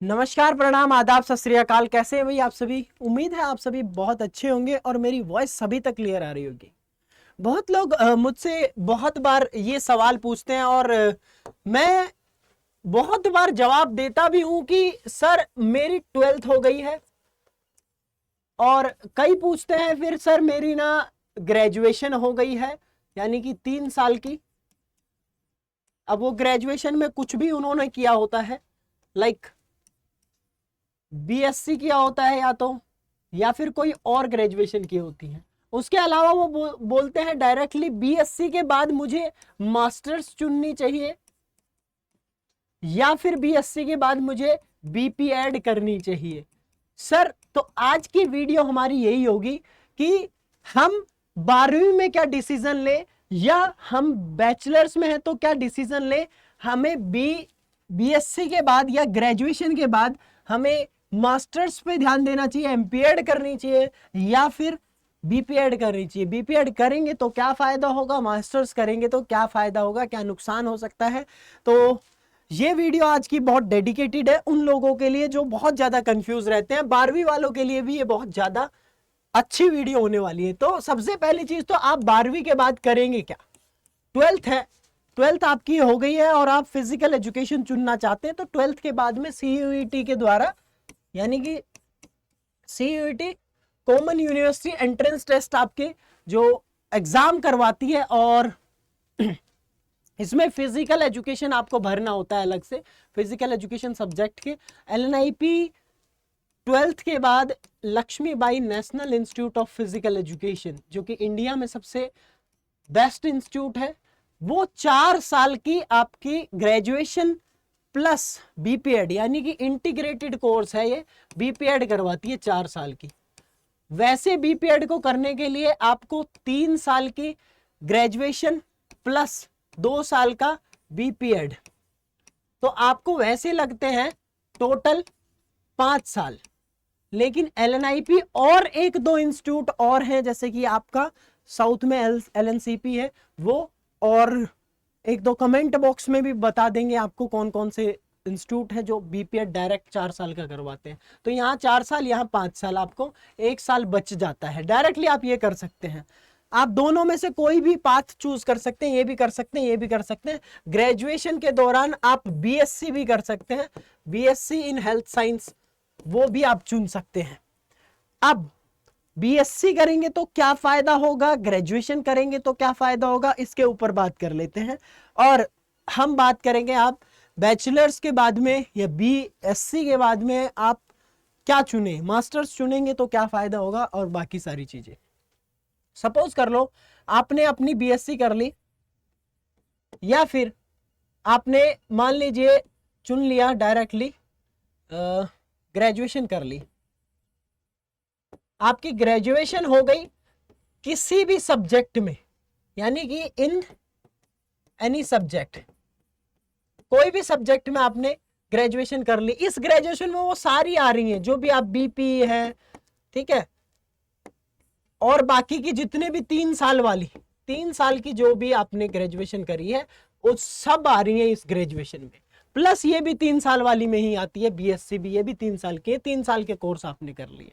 नमस्कार, प्रणाम, आदाब, सत श्री अकाल। कैसे हैं भाई आप सभी? उम्मीद है आप सभी बहुत अच्छे होंगे और मेरी वॉइस सभी तक क्लियर आ रही होगी। बहुत लोग मुझसे बहुत बार ये सवाल पूछते हैं और मैं बहुत बार जवाब देता भी हूं कि सर मेरी 12th हो गई है। और कई पूछते हैं फिर सर मेरी ना ग्रेजुएशन हो गई है, यानी कि 3 साल की। अब वो ग्रेजुएशन में कुछ भी उन्होंने किया होता है, लाइक बीएससी किया होता है या फिर कोई और ग्रेजुएशन की होती है। उसके अलावा वो बोलते हैं डायरेक्टली बीएससी के बाद मुझे मास्टर्स चुननी चाहिए या फिर बीएससी के बाद मुझे बीपी ऐड करनी चाहिए। सर तो आज की वीडियो हमारी यही होगी कि हम 12वीं में क्या डिसीजन ले या हम बैचलर्स में हैं तो क्या डिसीजन ले। हमें बीएससी के बाद या ग्रेजुएशन के बाद हमें मास्टर्स पे ध्यान देना चाहिए, एमपी एड करनी चाहिए या फिर बीपी एड करनी चाहिए। बीपी एड करेंगे तो क्या फायदा होगा, मास्टर्स करेंगे तो क्या फायदा होगा, क्या नुकसान हो सकता है। तो ये वीडियो आज की बहुत डेडिकेटेड है उन लोगों के लिए जो बहुत ज्यादा कंफ्यूज रहते हैं। 12वीं वालों के लिए भी ये बहुत ज्यादा अच्छी वीडियो होने वाली है। तो सबसे पहली चीज तो आप 12वीं के बाद करेंगे क्या। 12th है, 12th आपकी हो गई है और आप फिजिकल एजुकेशन चुनना चाहते हैं तो 12th के बाद में सीयूईटी के द्वारा, यानी कि CUET common university entrance test आपके जो एग्जाम करवाती है और इसमें फिजिकल एजुकेशन आपको भरना होता है अलग से, फिजिकल एजुकेशन सब्जेक्ट के। एलएनआईपी 12th के बाद Lakshmibai national institute of physical education, जो कि इंडिया में सबसे बेस्ट इंस्टीट्यूट है, वो 4 साल की आपकी ग्रेजुएशन प्लस बीपीएड यानी कि इंटीग्रेटेड कोर्स है। ये बीपीएड करवाती है 4 साल की। वैसे बीपीएड को करने के लिए आपको 3 साल की ग्रेजुएशन प्लस 2 साल का बीपीएड, तो आपको वैसे लगते हैं टोटल 5 साल। लेकिन एलएनआईपी और एक दो इंस्टीट्यूट और हैं, जैसे कि आपका साउथ में एलएनसीपी है वो, और एक दो कमेंट बॉक्स में भी बता देंगे आपको कौन कौन से इंस्टीट्यूट है जो बीपीएड डायरेक्ट 4 साल का करवाते हैं। तो यहाँ 4 साल, यहाँ 5 साल, आपको 1 साल बच जाता है। डायरेक्टली आप ये कर सकते हैं, आप दोनों में से कोई भी पाथ चूज कर सकते हैं, ये भी कर सकते हैं, ये भी कर सकते हैं। ग्रेजुएशन के दौरान आप बीएससी भी कर सकते हैं, बीएससी इन हेल्थ साइंस, वो भी आप चुन सकते हैं। अब बीएससी करेंगे तो क्या फायदा होगा, ग्रेजुएशन करेंगे तो क्या फायदा होगा, इसके ऊपर बात कर लेते हैं। और हम बात करेंगे आप बैचलर्स के बाद में या बीएससी के बाद में आप क्या चुने, मास्टर्स चुनेंगे तो क्या फायदा होगा और बाकी सारी चीजें। सपोज कर लो आपने अपनी बीएससी कर ली या फिर आपने मान लीजिए चुन लिया डायरेक्टली ग्रेजुएशन कर ली। आपकी ग्रेजुएशन हो गई किसी भी सब्जेक्ट में, यानी कि इन एनी सब्जेक्ट, कोई भी सब्जेक्ट में आपने ग्रेजुएशन कर ली। इस ग्रेजुएशन में वो सारी आ रही हैं जो भी आप बीपी है, ठीक है, और बाकी की जितने भी 3 साल वाली, 3 साल की जो भी आपने ग्रेजुएशन करी है वो सब आ रही है इस ग्रेजुएशन में। प्लस ये भी 3 साल वाली में ही आती है, बीएससी भी, ये भी 3 साल के, 3 साल के कोर्स आपने कर लिए।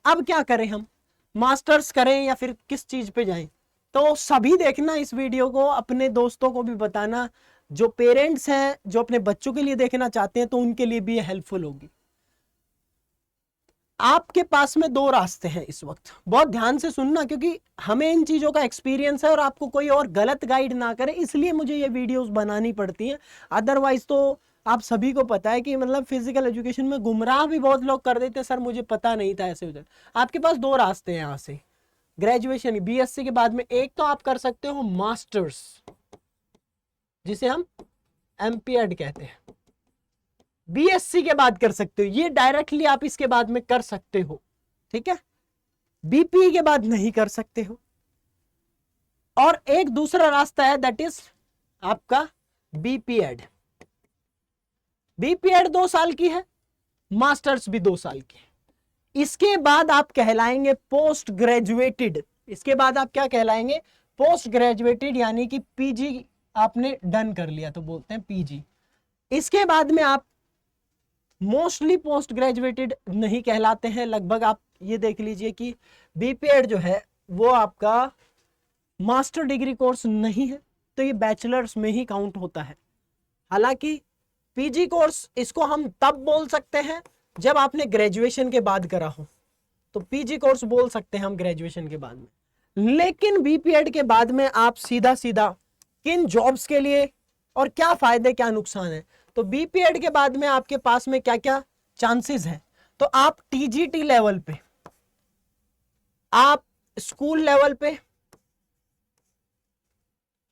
अब क्या करें हम, मास्टर्स करें या फिर किस चीज पे जाएं। तो सभी देखना इस वीडियो को, अपने दोस्तों को भी बताना, जो पेरेंट्स हैं जो अपने बच्चों के लिए देखना चाहते हैं तो उनके लिए भी हेल्पफुल होगी। आपके पास में 2 रास्ते हैं इस वक्त, बहुत ध्यान से सुनना क्योंकि हमें इन चीजों का एक्सपीरियंस है और आपको कोई और गलत गाइड ना करे, इसलिए मुझे ये वीडियोस बनानी पड़ती हैं। अदरवाइज तो आप सभी को पता है कि मतलब फिजिकल एजुकेशन में गुमराह भी बहुत लोग कर देते हैं, सर मुझे पता नहीं था ऐसे उधर। आपके पास 2 रास्ते हैं यहाँ से ग्रेजुएशन बीएससी के बाद में। एक तो आप कर सकते हो मास्टर्स, जिसे हम एमपीएड कहते हैं, बीएससी के बाद कर सकते हो, ये डायरेक्टली आप इसके बाद में कर सकते हो, ठीक है। बीपी के बाद नहीं कर सकते हो। और एक दूसरा रास्ता है, दैट इज आपका बीपीएड। बीपीएड 2 साल की है, मास्टर्स भी 2 साल की है। इसके बाद आप कहलाएंगे पोस्ट ग्रेजुएटेड। इसके बाद आप क्या कहलाएंगे, पोस्ट ग्रेजुएटेड, यानी कि पीजी आपने डन कर लिया तो बोलते हैं पीजी। इसके बाद में आप मोस्टली पोस्ट ग्रेजुएटेड नहीं कहलाते हैं। लगभग आप ये देख लीजिए कि बीपीएड जो है वो आपका मास्टर डिग्री कोर्स नहीं है, तो ये बैचलर्स में ही काउंट होता है। हालांकि पीजी कोर्स इसको हम तब बोल सकते हैं जब आपने ग्रेजुएशन के बाद करा हो, तो पीजी कोर्स बोल सकते हैं हम ग्रेजुएशन के बाद में। लेकिन बीपीएड के बाद में आप सीधा सीधा किन जॉब्स के लिए और क्या फायदे क्या नुकसान है, तो बीपीएड के बाद में आपके पास में क्या क्या चांसेस हैं। तो आप टीजीटी लेवल पे, आप स्कूल लेवल पे,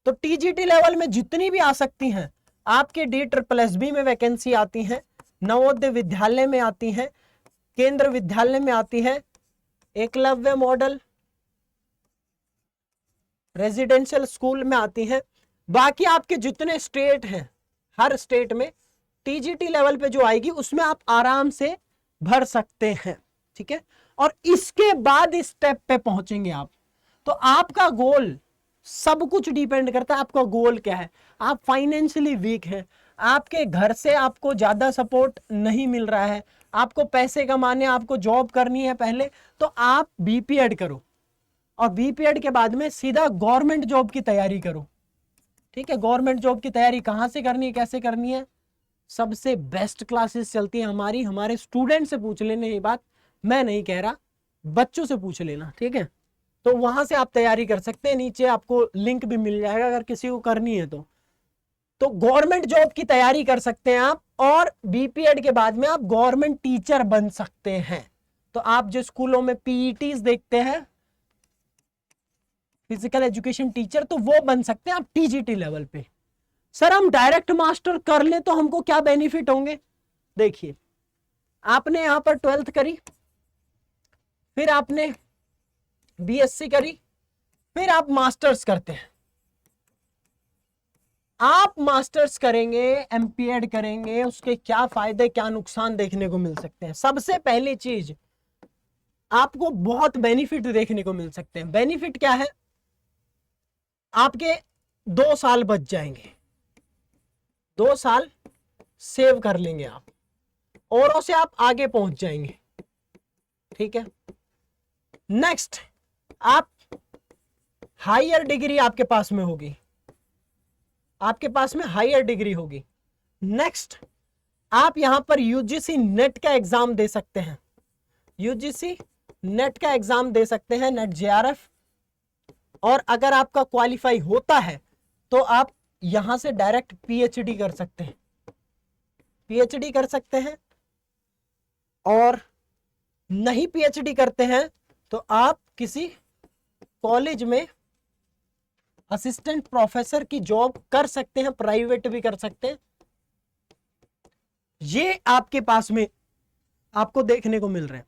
तो टीजीटी लेवल में जितनी भी आ सकती हैं आपके DSSB में वैकेंसी आती है, नवोदय विद्यालय में आती है, केंद्र विद्यालय में आती है, एकलव्य मॉडल रेजिडेंशियल स्कूल में आती है। बाकी आपके जितने स्टेट हैं, हर स्टेट में टीजीटी लेवल पे जो आएगी उसमें आप आराम से भर सकते हैं, ठीक है। और इसके बाद इस स्टेप पे पहुंचेंगे आप, तो आपका गोल, सब कुछ डिपेंड करता है आपका गोल क्या है। आप फाइनेंशियली वीक हैं, आपके घर से आपको ज्यादा सपोर्ट नहीं मिल रहा है, आपको पैसे कमाने, आपको जॉब करनी है पहले, तो आप बीपीएड करो और बीपीएड के बाद में सीधा गवर्नमेंट जॉब की तैयारी करो, ठीक है। गवर्नमेंट जॉब की तैयारी कहाँ से करनी है, कैसे करनी है, सबसे बेस्ट क्लासेस चलती है हमारी, हमारे स्टूडेंट से पूछ लेना, ये बात मैं नहीं कह रहा, बच्चों से पूछ लेना, ठीक है। तो वहां से आप तैयारी कर सकते हैं, नीचे आपको लिंक भी मिल जाएगा अगर किसी को करनी है तो गवर्नमेंट जॉब की तैयारी कर सकते हैं आप। और बीपीएड के बाद में आप गवर्नमेंट टीचर बन सकते हैं। तो आप जो स्कूलों में पीईटीज देखते हैं, फिजिकल एजुकेशन टीचर, तो वो बन सकते हैं आप टीजीटी लेवल पे। सर हम डायरेक्ट मास्टर कर ले तो हमको क्या बेनिफिट होंगे? देखिए, आपने यहां पर 12th करी, फिर आपने बीएससी करी, फिर आप मास्टर्स करते हैं। आप मास्टर्स करेंगे, एमपीएड करेंगे, उसके क्या फायदे क्या नुकसान देखने को मिल सकते हैं। सबसे पहली चीज, आपको बहुत बेनिफिट देखने को मिल सकते हैं। बेनिफिट क्या है? आपके 2 साल बच जाएंगे, 2 साल सेव कर लेंगे आप, औरों से आप आगे पहुंच जाएंगे, ठीक है। नेक्स्ट, आप हायर डिग्री आपके पास में होगी, आपके पास में हायर डिग्री होगी। नेक्स्ट, आप यहां पर यूजीसी नेट का एग्जाम दे सकते हैं, यूजीसी नेट का एग्जाम दे सकते हैं, नेट जेआरएफ। और अगर आपका क्वालिफाई होता है तो आप यहां से डायरेक्ट पीएचडी कर सकते हैं, पीएचडी कर सकते हैं। और नहीं पीएचडी करते हैं तो आप किसी कॉलेज में असिस्टेंट प्रोफेसर की जॉब कर सकते हैं, प्राइवेट भी कर सकते हैं। ये आपके पास में आपको देखने को मिल रहे हैं।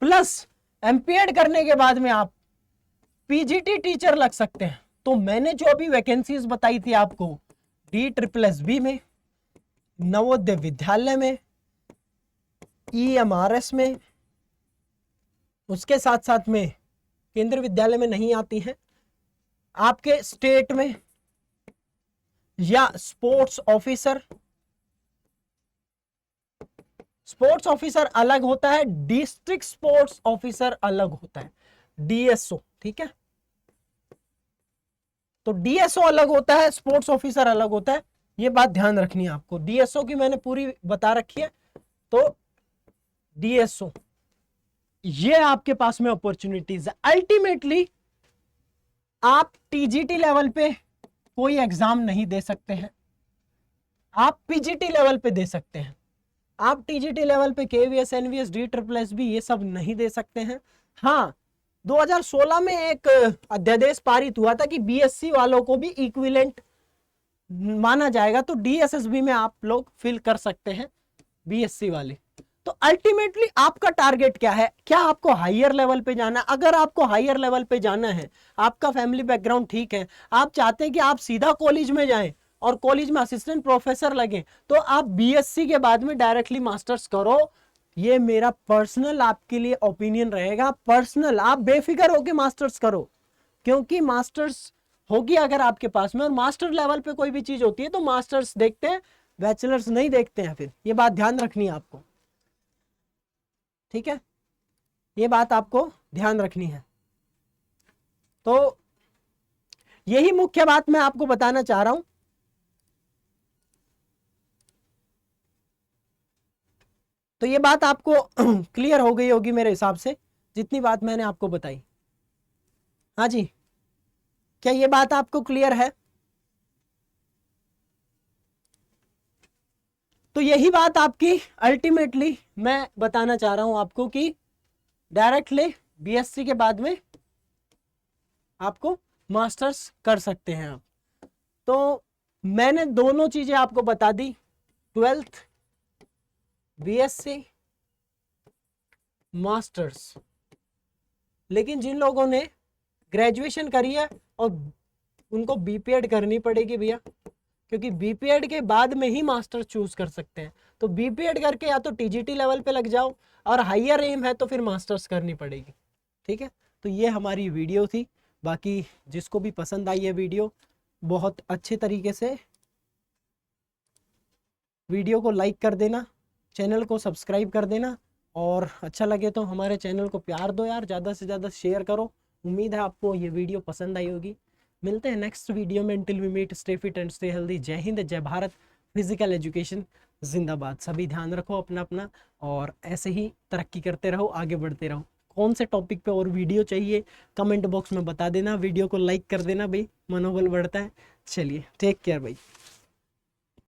प्लस एमपीएड करने के बाद में आप पीजीटी टीचर लग सकते हैं। तो मैंने जो अभी वैकेंसीज बताई थी आपको, DSSB में, नवोदय विद्यालय में, EMRS में, उसके साथ साथ में केंद्रीय विद्यालय में नहीं आती हैं, आपके स्टेट में, या स्पोर्ट्स ऑफिसर। स्पोर्ट्स ऑफिसर अलग होता है, डिस्ट्रिक्ट स्पोर्ट्स ऑफिसर अलग होता है, DSO, ठीक है। तो DSO अलग होता है, स्पोर्ट्स ऑफिसर अलग होता है, ये बात ध्यान रखनी है आपको। DSO की मैंने पूरी बता रखी है। तो DSO, ये आपके पास में अपॉर्चुनिटीज है। अल्टीमेटली आप टीजीटी लेवल पे कोई एग्जाम नहीं दे सकते हैं, आप पीजीटी लेवल पे दे सकते हैं। आप टीजीटी लेवल पे KVS, NVS, DSSB ये सब नहीं दे सकते हैं। हाँ, 2016 में एक अध्यादेश पारित हुआ था कि बीएससी वालों को भी इक्विवेलेंट माना जाएगा, तो DSSB में आप लोग फिल कर सकते हैं, बीएससी वाले। तो अल्टीमेटली आपका टारगेट क्या है? क्या आपको हायर लेवल पे जाना है? अगर आपको हायर लेवल पे जाना है, आपका फैमिली बैकग्राउंड ठीक है, आप चाहते हैं कि आप सीधा कॉलेज में जाएं और कॉलेज में असिस्टेंट प्रोफेसर लगे, तो आप बीएससी के बाद में डायरेक्टली मास्टर्स करो। ये मेरा पर्सनल आपके लिए ओपिनियन रहेगा, पर्सनल। आप बेफिक्र होके मास्टर्स करो, क्योंकि मास्टर्स होगी अगर आपके पास में, और मास्टर लेवल पे कोई भी चीज होती है तो मास्टर्स देखते हैं बैचलर्स नहीं देखते हैं फिर, ये बात ध्यान रखनी है आपको, ठीक है, ये बात आपको ध्यान रखनी है। तो यही मुख्य बात मैं आपको बताना चाह रहा हूं। तो ये बात आपको क्लियर हो गई होगी मेरे हिसाब से, जितनी बात मैंने आपको बताई। हाँ जी, क्या ये बात आपको क्लियर है? तो यही बात आपकी अल्टीमेटली मैं बताना चाह रहा हूं आपको कि डायरेक्टली बीएससी के बाद में आपको मास्टर्स कर सकते हैं आप। तो मैंने दोनों चीजें आपको बता दी, 12th बीएससी मास्टर्स। लेकिन जिन लोगों ने ग्रेजुएशन करी है और उनको बीपीएड करनी पड़ेगी भैया, क्योंकि बीपीएड के बाद में ही मास्टर चूज कर सकते हैं। तो बीपीएड करके या तो टीजीटी लेवल पे लग जाओ, और हायर एम है तो फिर मास्टर्स करनी पड़ेगी, ठीक है। तो ये हमारी वीडियो थी। बाकी जिसको भी पसंद आई है वीडियो, बहुत अच्छे तरीके से वीडियो को लाइक कर देना, चैनल को सब्सक्राइब कर देना, और अच्छा लगे तो हमारे चैनल को प्यार दो यार, ज़्यादा से ज़्यादा शेयर करो। उम्मीद है आपको ये वीडियो पसंद आई होगी। मिलते हैं नेक्स्ट वीडियो में। Until we meet, stay fit and stay healthy। जय हिंद, जय भारत, फिजिकल एजुकेशन जिंदाबाद। सभी ध्यान रखो अपना अपना, और ऐसे ही तरक्की करते रहो, आगे बढ़ते रहो। कौन से टॉपिक पे और वीडियो चाहिए कमेंट बॉक्स में बता देना, वीडियो को लाइक कर देना भाई, मनोबल बढ़ता है। चलिए, टेक केयर भाई।